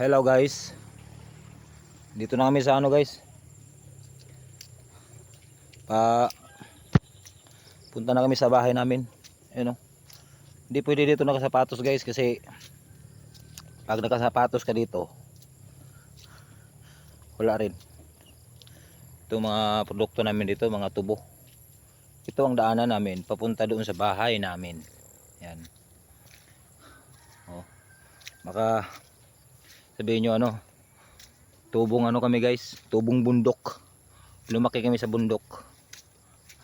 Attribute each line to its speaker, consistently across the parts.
Speaker 1: Hello guys. Dito na kami sa ano guys. Punta na kami sa bahay namin. Ayun oh. Hindi pwede dito nakasapatos guys kasi pag nakasapatos ka dito wala rin. Ito mga produkto namin dito, mga tubo. Ito ang daanan namin papunta doon sa bahay namin. Yan. Oh. Baka sabihin nyo ano, tubong ano kami guys, tubong bundok. Lumaki kami sa bundok.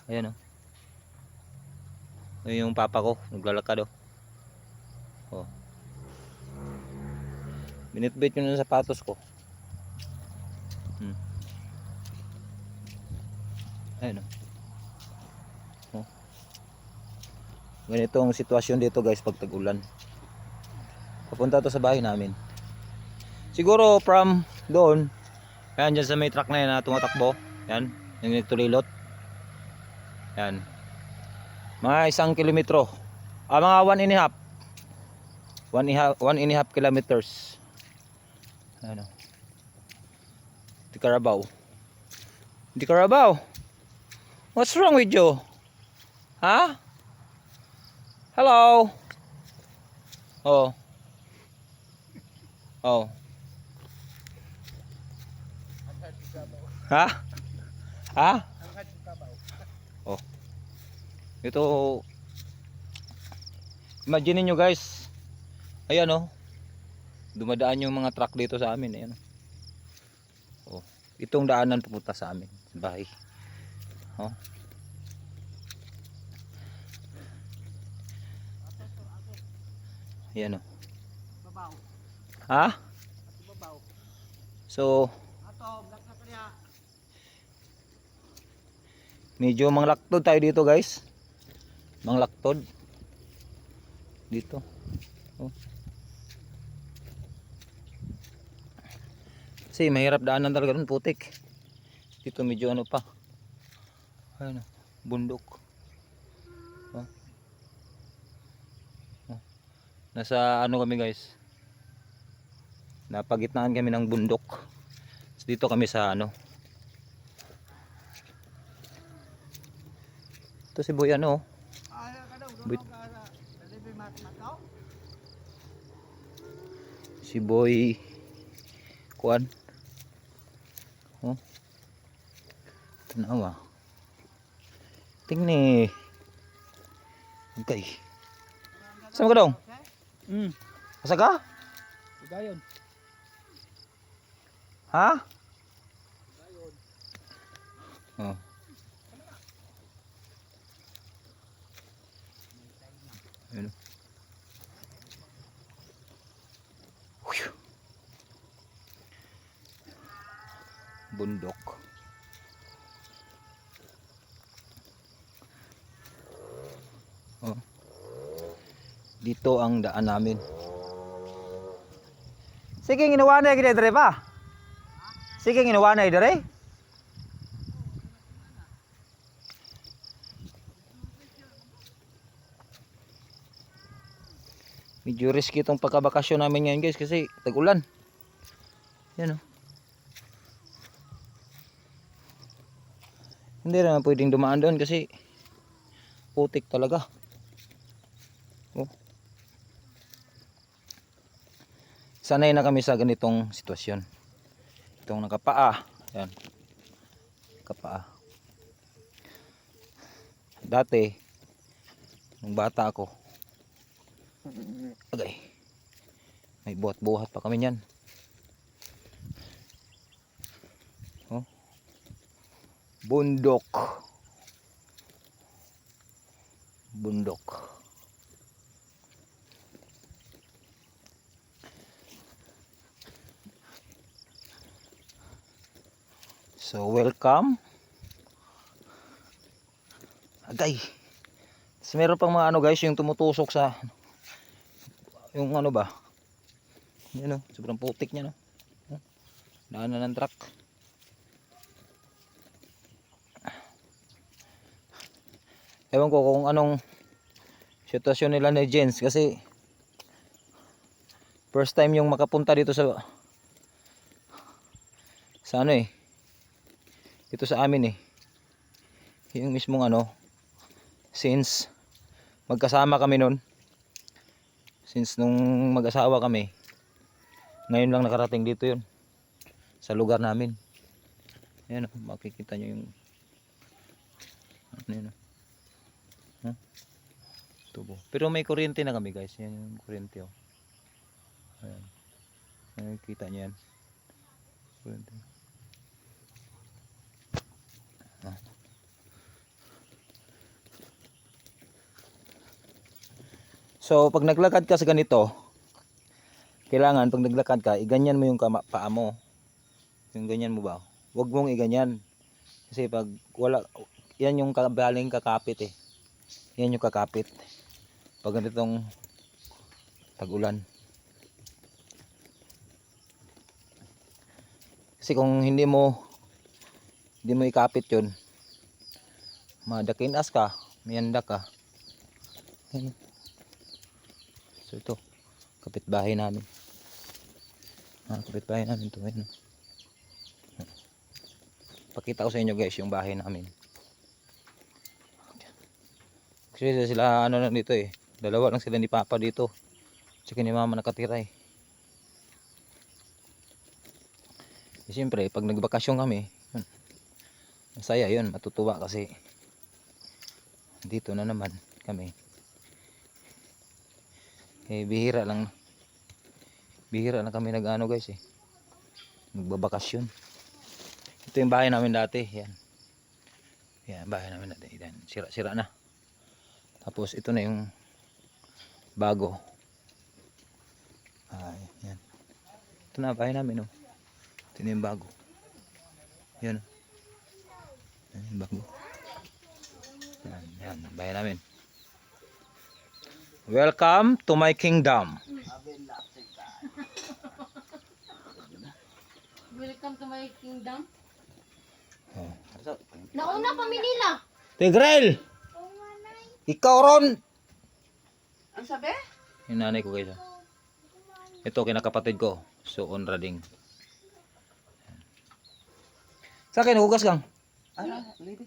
Speaker 1: Ayan oh. Ayun yung papa ko, naglalakad oh. Oh. Binitbit yun sa sapatos ko. Ayun oh. Oh. Ganito ang sitwasyon dito guys pag tag-ulan. Papunta to sa bahay namin. Siguro from doon, ayan dyan sa may truck na yan na tumatakbo. Yan, yung nagtulilot. Yan. Mga 1 kilometro. Mga 1.5. 1.5 kilometers. Ano? Di Carabao. Di Carabao. What's wrong with you? Huh? Hello. Oh. Oh. Ha? Ha? Oh. Ito. Imagine niyo guys. Ayan oh. Dumadaan yung mga truck dito sa amin, ayan. Oh. Itong daanan pupunta sa amin, sa bahay. Oh. Ayan oh. Ha? So, medyo manglaktod tayo dito guys. Manglaktod. Dito. Oh. Kasi mahirap daanan talaga dun, putik. Dito medyo ano pa. Ayun, bundok. Oh. Oh. Nasa ano kami guys. Napagitnaan kami ng bundok. Dito kami sa ano. Ito si Boy ano. Si Boy kuan. Oh. Tanawa. Tingni. Okay. Saan ka dong? Asa ka?
Speaker 2: Dayon.
Speaker 1: Ha? Oh. Ayun. Bundok. Oh. Dito ang daan namin. Sige, ginawa na gid dire pa. Sige, ginawa na dire. Medyo risky itong pagkabakasyon namin ngayon guys kasi tag-ulan. Yan oh. Hindi naman pwedeng dumaan doon kasi putik talaga. Oh. Sanay na kami sa ganitong sitwasyon. Itong nakapaa. Yan. Kapaa. Dati, nung bata ako, agay, may buhat-buhat pa kami niyan. Oh. Bundok. Bundok. So welcome. Agay. So, meron pang mga ano guys yung tumutusok sa yung ano ba? Yan oh, sobrang putik niya no. Daanan ng truck. Ewan ko kung anong sitwasyon nila ni Jens kasi first time yung makapunta dito sa sa ano eh. Ito sa amin eh. Yung mismong ano, since magkasama kami nun. Since nung mag-asawa kami, ngayon lang nakarating dito yun. Sa lugar namin. Ayan o, makikita nyo yung ano yun o. Huh? Tubo. Pero may kuryente na kami guys. Yan yung kuryente o. Ayan. Nakikita nyo yan. Kuryente. Ah. So pag naglakad ka sa ganito, kailangan pag naglakad ka, iganyan mo yung paa mo. Yung ganyan mo ba? Huwag mong iganyan. Kasi pag wala, yan yung baling kakapit eh. Yan yung kakapit. Pag ganitong tag-ulan. Kasi kung hindi mo ikapit yun, madakinas ka, mayanda ka. Yan. So ito, kapitbahay namin. Kapitbahay namin to. Yan. Pakita ko sa inyo guys yung bahay namin. Kasi sila ano lang dito eh. Dalawa lang sila ni Papa dito. Tsaka ni Mama nakatira eh. Siyempre pag nagbakasyon kami, yun, masaya yun, matutuwa kasi dito na naman kami. Eh bihira lang kami nag-ano guys eh. Nagbabakasyon. Ito yung bahay namin dati, yan. Yan, bahay namin dati. Yan, sira na. Tapos ito na yung bago. Yan. Ito na bahay namin oh. Ito na yung bago. Yan. Yan yung bago. Yan, bahay namin. Welcome to my kingdom.
Speaker 2: Welcome to my kingdom.
Speaker 1: Oh.
Speaker 2: Nauna pa Manila.
Speaker 1: Tigrel! Ikaw ron!
Speaker 2: Ang sabi?
Speaker 1: Yung nanay ko guys. Ito kinakapatid ko. Suon Rading. Sa akin, hugas lang.
Speaker 2: Ano? Lady?